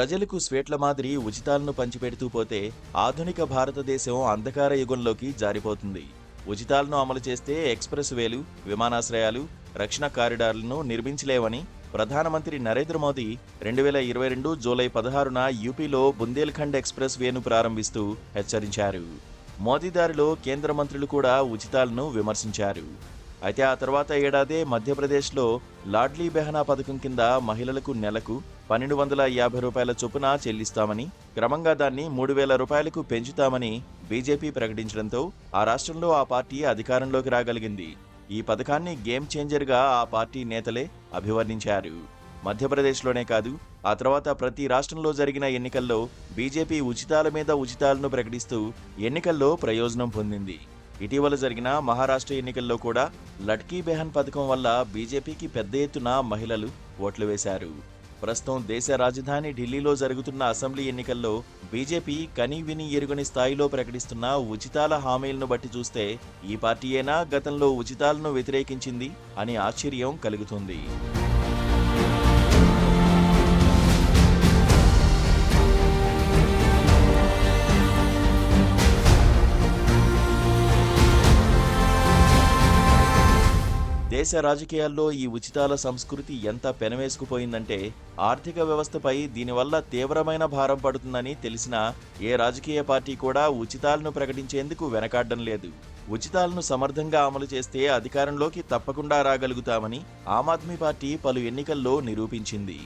ప్రజలకు స్వేట్ల మాదిరి ఉచితాలను పంచిపెడుతూ పోతే ఆధునిక భారతదేశం అంధకార యుగంలోకి జారిపోతుంది. ఉచితాలను అమలు చేస్తే ఎక్స్‌ప్రెస్ వేలు, విమానాశ్రయాలు, రక్షణ కారిడార్లను నిర్మించలేవని ప్రధానమంత్రి నరేంద్ర మోదీ 2022 జూలై 16న యూపీలో బుందేల్ఖండ్ ఎక్స్‌ప్రెస్ వేను ప్రారంభిస్తూ హెచ్చరించారు. మోదీ దారిలో కేంద్ర మంత్రులు కూడా ఉచితాలను విమర్శించారు. అయితే ఆ తర్వాత ఏడాదే మధ్యప్రదేశ్లో లాడ్లీ బెహనా పథకం కింద మహిళలకు నెలకు 1,250 రూపాయల చొప్పున చెల్లిస్తామని, క్రమంగా దాన్ని 3,000 రూపాయలకు పెంచుతామని బీజేపీ ప్రకటించడంతో ఆ రాష్ట్రంలో ఆ పార్టీ అధికారంలోకి రాగలిగింది. ఈ పథకాన్ని గేమ్ చేంజర్గా ఆ పార్టీ నేతలే అభివర్ణించారు. మధ్యప్రదేశ్లోనే కాదు, ఆ తర్వాత ప్రతి రాష్ట్రంలో జరిగిన ఎన్నికల్లో బీజేపీ ఉచితాల మీద ఉచితాలను ప్రకటిస్తూ ఎన్నికల్లో ప్రయోజనం పొందింది. ఇటీవల జరిగిన మహారాష్ట్ర ఎన్నికల్లో కూడా లడ్కీ బెహన్ పథకం వల్ల బీజేపీకి పెద్ద ఎత్తున మహిళలు ఓట్లు వేశారు. ప్రస్తుతం దేశ రాజధాని ఢిల్లీలో జరుగుతున్న అసెంబ్లీ ఎన్నికల్లో బీజేపీ కని విని ఎరుగని స్థాయిలో ప్రకటిస్తున్న ఉచితాల హామీలను బట్టి చూస్తే ఈ పార్టీయేనా గతంలో ఉచితాలను వ్యతిరేకించింది అని ఆశ్చర్యం కలుగుతుంది. దేశ రాజకీయాల్లో ఈ ఉచితాల సంస్కృతి ఎంత పెనవేసుకుపోయిందంటే ఆర్థిక వ్యవస్థపై దీనివల్ల తీవ్రమైన భారం పడుతుందని తెలిసినా ఏ రాజకీయ పార్టీ కూడా ఉచితాలను ప్రకటించేందుకు వెనకాడడం లేదు. ఉచితాలను సమర్థంగా అమలు చేస్తే అధికారంలోకి తప్పకుండా రాగలుగుతామని ఆమ్ ఆద్మీ పార్టీ పలు ఎన్నికల్లో నిరూపించింది.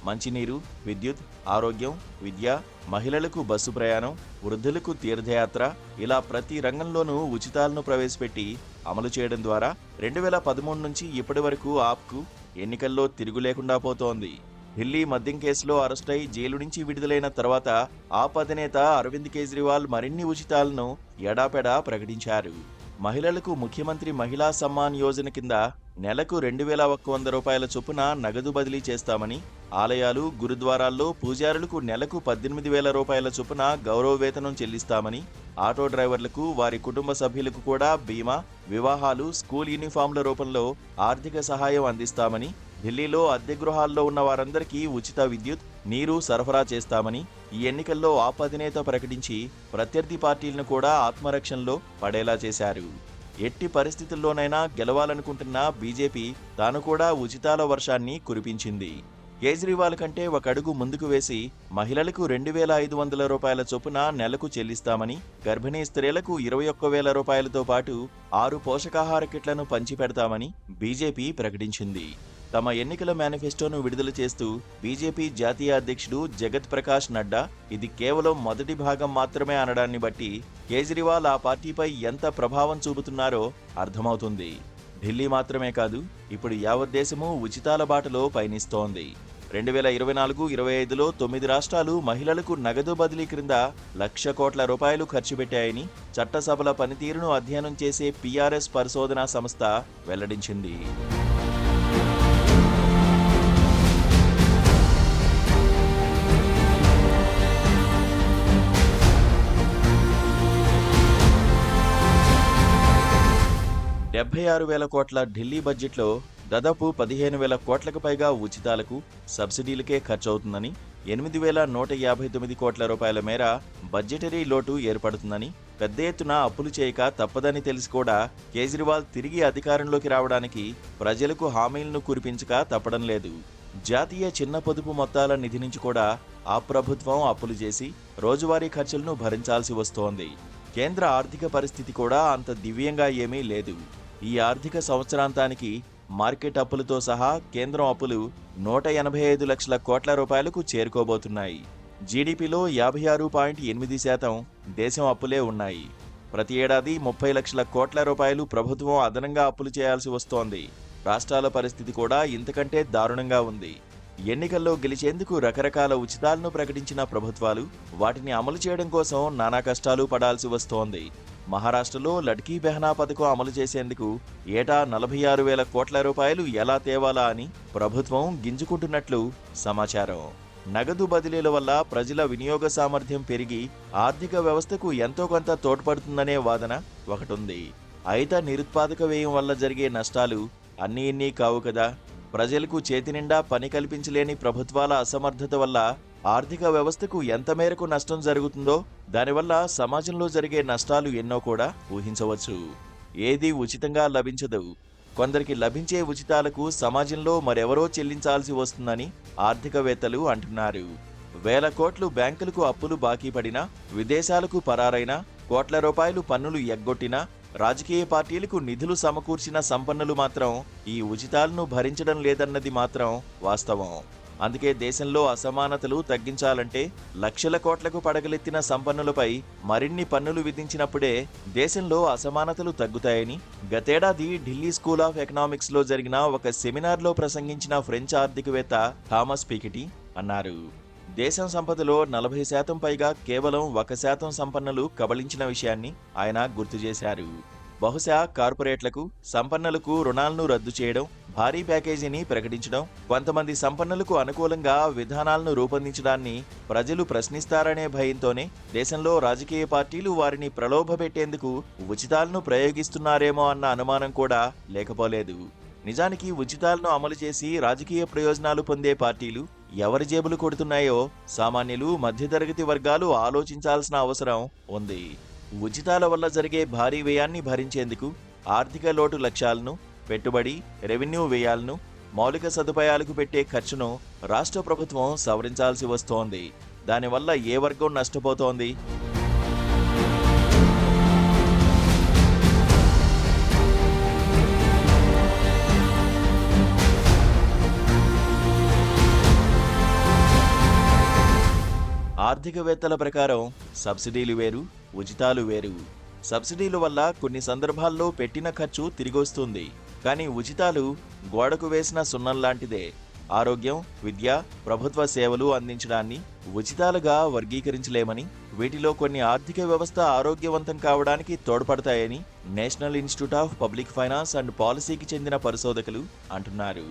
మంచినీరు, విద్యుత్, ఆరోగ్యం, విద్య, మహిళలకు బస్సు ప్రయాణం, వృద్ధులకు తీర్థయాత్ర ఇలా ప్రతి రంగంలోనూ ఉచితాలను ప్రవేశపెట్టి అమలు చేయడం ద్వారా 2013 నుంచి ఇప్పటి వరకు ఆప్కు ఎన్నికల్లో తిరుగు లేకుండా పోతోంది. ఢిల్లీ మద్యం కేసులో అరెస్టై జైలు నుంచి విడుదలైన తర్వాత ఆప్ అధినేత అరవింద్ కేజ్రీవాల్ మరిన్ని ఉచితాలను ఎడాపెడా ప్రకటించారు. మహిళలకు ముఖ్యమంత్రి మహిళా సమ్మాన్ యోజన కింద నెలకు 2,100 రూపాయల చొప్పున నగదు బదిలీ చేస్తామని, ఆలయాలు, గురుద్వారాల్లో పూజారులకు నెలకు 18,000 రూపాయల చొప్పున గౌరవ వేతనం చెల్లిస్తామని, ఆటో డ్రైవర్లకు, వారి కుటుంబ సభ్యులకు కూడా బీమా, వివాహాలు, స్కూల్ యూనిఫామ్ల రూపంలో ఆర్థిక సహాయం అందిస్తామని, ఢిల్లీలో అద్దె గృహాల్లో ఉన్న వారందరికీ ఉచిత విద్యుత్, నీరు సరఫరా చేస్తామని ఈ ఎన్నికల్లో ఆప్ అధినేత ప్రకటించి ప్రత్యర్థి పార్టీలను కూడా ఆత్మరక్షణలో పడేలా చేశారు. ఎట్టి పరిస్థితుల్లోనైనా గెలవాలనుకుంటున్న బీజేపీ తాను కూడా ఉచితాల వర్షాన్ని కురిపించింది. కేజ్రీవాల్ కంటే ఒక అడుగు ముందుకు వేసి మహిళలకు 2,500 రూపాయల చొప్పున నెలకు చెల్లిస్తామని, గర్భిణీ స్త్రీలకు 21,000 రూపాయలతో పాటు 6 పోషకాహార కిట్లను పంచిపెడతామని బీజేపీ ప్రకటించింది. తమ ఎన్నికల మేనిఫెస్టోను విడుదల చేస్తూ బీజేపీ జాతీయ అధ్యక్షుడు జగత్ ప్రకాష్ నడ్డా ఇది కేవలం మొదటి భాగం మాత్రమే అనడాన్ని బట్టి కేజ్రీవాల్ ఆ పార్టీపై ఎంత ప్రభావం చూపుతున్నారో అర్థమవుతుంది. ఢిల్లీ మాత్రమే కాదు, ఇప్పుడు యావత్ దేశమూ ఉచితాల బాటలో పయనిస్తోంది. 2024-25లో 9 రాష్ట్రాలు మహిళలకు నగదు బదిలీ క్రింద 1,00,000 కోట్ల రూపాయలు ఖర్చు పెట్టాయని చట్టసభల పనితీరును అధ్యయనం చేసే పీఆర్ఎస్ పరిశోధనా సంస్థ వెల్లడించింది. $76,000 కోట్ల ఢిల్లీ బడ్జెట్లో దాదాపు 15,000 కోట్లకు పైగా ఉచితాలకు, సబ్సిడీలకే ఖర్చవుతుందని, 8,159 కోట్ల రూపాయల మేర బడ్జెటరీ లోటు ఏర్పడుతుందని, పెద్ద ఎత్తున అప్పులు చేయక తప్పదని తెలిసి కూడా కేజ్రీవాల్ తిరిగి అధికారంలోకి రావడానికి ప్రజలకు హామీలను కురిపించక తప్పడం లేదు. జాతీయ చిన్న పొదుపు మొత్తాల నిధి నుంచి కూడా ఆ ప్రభుత్వం అప్పులు చేసి రోజువారీ ఖర్చులను భరించాల్సి వస్తోంది. కేంద్ర ఆర్థిక పరిస్థితి కూడా అంత దివ్యంగా ఏమీ లేదు. ఈ ఆర్థిక సంవత్సరాంతానికి మార్కెట్ అప్పులతో సహా కేంద్రం అప్పులు 185 లక్షల కోట్ల రూపాయలకు చేరుకోబోతున్నాయి. జీడీపీలో 56.8% దేశం అప్పులే ఉన్నాయి. ప్రతి ఏడాది 30 లక్షల కోట్ల రూపాయలు ప్రభుత్వం అదనంగా అప్పులు చేయాల్సి వస్తోంది. రాష్ట్రాల పరిస్థితి కూడా ఇంతకంటే దారుణంగా ఉంది. ఎన్నికల్లో గెలిచేందుకు రకరకాల ఉచితాలను ప్రకటించిన ప్రభుత్వాలు వాటిని అమలు చేయడం కోసం నానా కష్టాలు పడాల్సి వస్తోంది. మహారాష్ట్రలో లడ్కీ బెహనా పథకం అమలు చేసేందుకు ఏటా 46,000 కోట్ల రూపాయలు ఎలా తేవాలా అని ప్రభుత్వం గింజుకుంటున్నట్లు సమాచారం. నగదు బదిలీల వల్ల ప్రజల వినియోగ సామర్థ్యం పెరిగి ఆర్థిక వ్యవస్థకు ఎంతో కొంత తోడ్పడుతుందనే వాదన ఒకటుంది. అయితే నిరుత్పాదక వ్యయం వల్ల జరిగే నష్టాలు అన్నీ కావు కదా. ప్రజలకు చేతి నిండా పని కల్పించలేని ప్రభుత్వాల అసమర్థత వల్ల ఆర్థిక వ్యవస్థకు ఎంత మేరకు నష్టం జరుగుతుందో, దానివల్ల సమాజంలో జరిగే నష్టాలు ఎన్నో కూడా ఊహించవచ్చు. ఏదీ ఉచితంగా లభించదు. కొందరికి లభించే ఉచితాలకు సమాజంలో మరెవరో చెల్లించాల్సి వస్తుందని ఆర్థికవేత్తలు అంటున్నారు. వేల కోట్లు బ్యాంకులకు అప్పులు బాకీ పడినా, విదేశాలకు పరారైనా, కోట్ల రూపాయలు పన్నులు ఎగ్గొట్టినా, రాజకీయ పార్టీలకు నిధులు సమకూర్చిన సంపన్నులు మాత్రం ఈ ఉచితాలను భరించడం లేదన్నది మాత్రం వాస్తవం. అందుకే దేశంలో అసమానతలు తగ్గించాలంటే లక్షల కోట్లకు పడగలెత్తిన సంపన్నులపై మరిన్ని పన్నులు విధించినప్పుడే దేశంలో అసమానతలు తగ్గుతాయని గతేడాది ఢిల్లీ స్కూల్ ఆఫ్ ఎకనామిక్స్లో జరిగిన ఒక సెమినార్లో ప్రసంగించిన ఫ్రెంచ్ ఆర్థికవేత్త థామస్ పికెటీ అన్నారు. దేశం సంపదలో 40% పైగా కేవలం 1% సంపన్నులు కబళించిన విషయాన్ని ఆయన గుర్తు చేశారు. బహుశా కార్పొరేట్లకు, సంపన్నులకు రుణాలను రద్దు చేయడం, భారీ ప్యాకేజీని ప్రకటించడం, కొంతమంది సంపన్నులకు అనుకూలంగా విధానాలను రూపొందించడాన్ని ప్రజలు ప్రశ్నిస్తారనే భయంతోనే దేశంలో రాజకీయ పార్టీలు వారిని ప్రలోభపెట్టేందుకు ఉచితాలను ప్రయోగిస్తున్నారేమో అన్న అనుమానం కూడా లేకపోలేదు. నిజానికి ఉచితాలను అమలు చేసి రాజకీయ ప్రయోజనాలు పొందే పార్టీలు ఎవరి జేబులు కొడుతున్నాయో సామాన్యులు, మధ్యతరగతి వర్గాలు ఆలోచించాల్సిన అవసరం ఉంది. ఉచితాల వల్ల జరిగే భారీ వ్యయాన్ని భరించేందుకు ఆర్థిక లోటు లక్ష్యాలను, పెట్టుబడి, రెవెన్యూ వ్యయాలను, మౌలిక సదుపాయాలకు పెట్టే ఖర్చును రాష్ట్ర ప్రభుత్వం సవరించాల్సి వస్తోంది. దానివల్ల ఏ వర్గం నష్టపోతోంది? ఆర్థికవేత్తల ప్రకారం సబ్సిడీలు వేరు, ఉచితాలు వేరు. సబ్సిడీల వల్ల కొన్ని సందర్భాల్లో పెట్టిన ఖర్చు తిరిగొస్తుంది. కానీ ఉచితాలు గోడకు వేసిన సున్నం లాంటిదే. ఆరోగ్యం, విద్య, ప్రభుత్వ సేవలు అందించడాన్ని ఉచితాలుగా వర్గీకరించలేమని, వీటిలో కొన్ని ఆర్థిక వ్యవస్థ ఆరోగ్యవంతం కావడానికి తోడ్పడతాయని National Institute of Public Finance and పాలసీకి చెందిన పరిశోధకులు అంటున్నారు.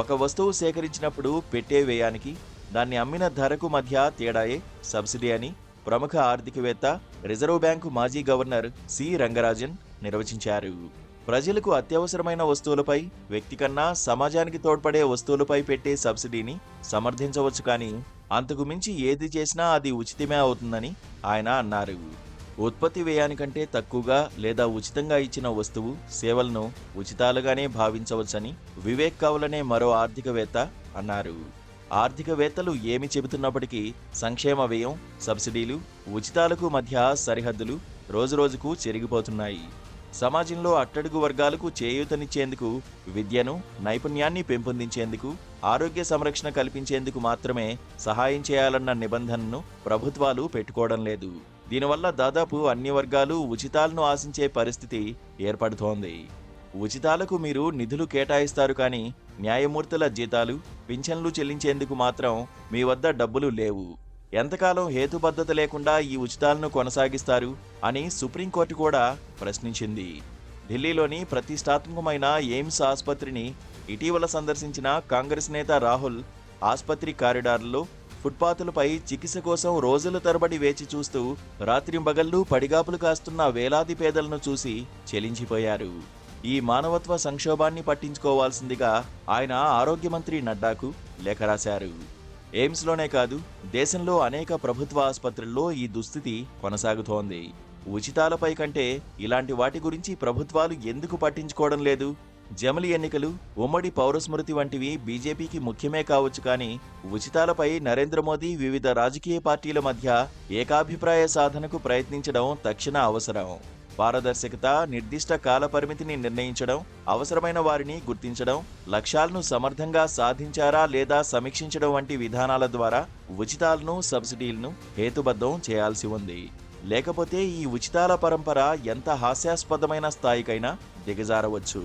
ఒక వస్తువు సేకరించినప్పుడు పెట్టే వ్యయానికి, దాన్ని అమ్మిన ధరకు మధ్య తేడాయే సబ్సిడీ అని ప్రముఖ ఆర్థికవేత్త, రిజర్వ్ బ్యాంకు మాజీ గవర్నర్ సి రంగరాజన్ నిర్వచించారు. ప్రజలకు అత్యవసరమైన వస్తువులపై, వ్యక్తి కన్నా సమాజానికి తోడ్పడే వస్తువులపై పెట్టే సబ్సిడీని సమర్థించవచ్చు, కానీ అంతకు మించి ఏది చేసినా అది ఉచితమే అవుతుందని ఆయన అన్నారు. ఉత్పత్తి వ్యయానికంటే తక్కువగా లేదా ఉచితంగా ఇచ్చిన వస్తువు, సేవలను ఉచితాలుగానే భావించవచ్చని వివేక్ కౌల్ అనే మరో ఆర్థికవేత్త అన్నారు. ఆర్థికవేత్తలు ఏమి చెబుతున్నప్పటికీ సంక్షేమ వ్యయం, సబ్సిడీలు, ఉచితాలకు మధ్య సరిహద్దులు రోజురోజుకు చెరిగిపోతున్నాయి. సమాజంలో అట్టడుగు వర్గాలకు చేయూతనిచ్చేందుకు, విద్యను, నైపుణ్యాన్ని పెంపొందించేందుకు, ఆరోగ్య సంరక్షణ కల్పించేందుకు మాత్రమే సహాయం చేయాలన్న నిబంధనను ప్రభుత్వాలు పెట్టుకోవడం లేదు. దీనివల్ల దాదాపు అన్ని వర్గాలు ఉచితాలను ఆశించే పరిస్థితి ఏర్పడుతోంది. ఉచితాలకు మీరు నిధులు కేటాయిస్తారు, కానీ న్యాయమూర్తుల జీతాలు, పింఛన్లు చెల్లించేందుకు మాత్రం మీ వద్ద డబ్బులు లేవు. ఎంతకాలం హేతుబద్ధత లేకుండా ఈ ఉచితాలను కొనసాగిస్తారు అని సుప్రీంకోర్టు కూడా ప్రశ్నించింది. ఢిల్లీలోని ప్రతిష్టాత్మకమైన ఎయిమ్స్ ఆసుపత్రిని ఇటీవల సందర్శించిన కాంగ్రెస్ నేత రాహుల్ ఆసుపత్రి కారిడార్లలో, ఫుట్పాతులపై చికిత్స కోసం రోజుల తరబడి వేచి చూస్తూ రాత్రింబగళ్లు పడిగాపులు కాస్తున్న వేలాది పేదలను చూసి చెలించిపోయారు. ఈ మానవత్వ సంక్షోభాన్ని పట్టించుకోవాల్సిందిగా ఆయన ఆరోగ్య మంత్రి నడ్డాకు లేఖ రాశారు. ఎయిమ్స్లోనే కాదు, దేశంలో అనేక ప్రభుత్వ ఆసుపత్రుల్లో ఈ దుస్థితి కొనసాగుతోంది. ఉచితాలపై కంటే ఇలాంటి వాటి గురించి ప్రభుత్వాలు ఎందుకు పట్టించుకోవడం లేదు? జమిలి ఎన్నికలు, ఉమ్మడి పౌరస్మృతి వంటివి బీజేపీకి ముఖ్యమే కావచ్చు, కానీ ఉచితాలపై నరేంద్ర మోదీ వివిధ రాజకీయ పార్టీల మధ్య ఏకాభిప్రాయ సాధనకు ప్రయత్నించడం తక్షణ అవసరం. పారదర్శకత, నిర్దిష్ట కాల పరిమితిని నిర్ణయించడం, అవసరమైన వారిని గుర్తించడం, లక్ష్యాలను సమర్థంగా సాధించారా లేదా సమీక్షించడం వంటి విధానాల ద్వారా ఉచితాలను, సబ్సిడీలను హేతుబద్ధం చేయాల్సి ఉంది. లేకపోతే ఈ ఉచితాల పరంపర ఎంత హాస్యాస్పదమైన స్థాయికైనా దిగజారవచ్చు.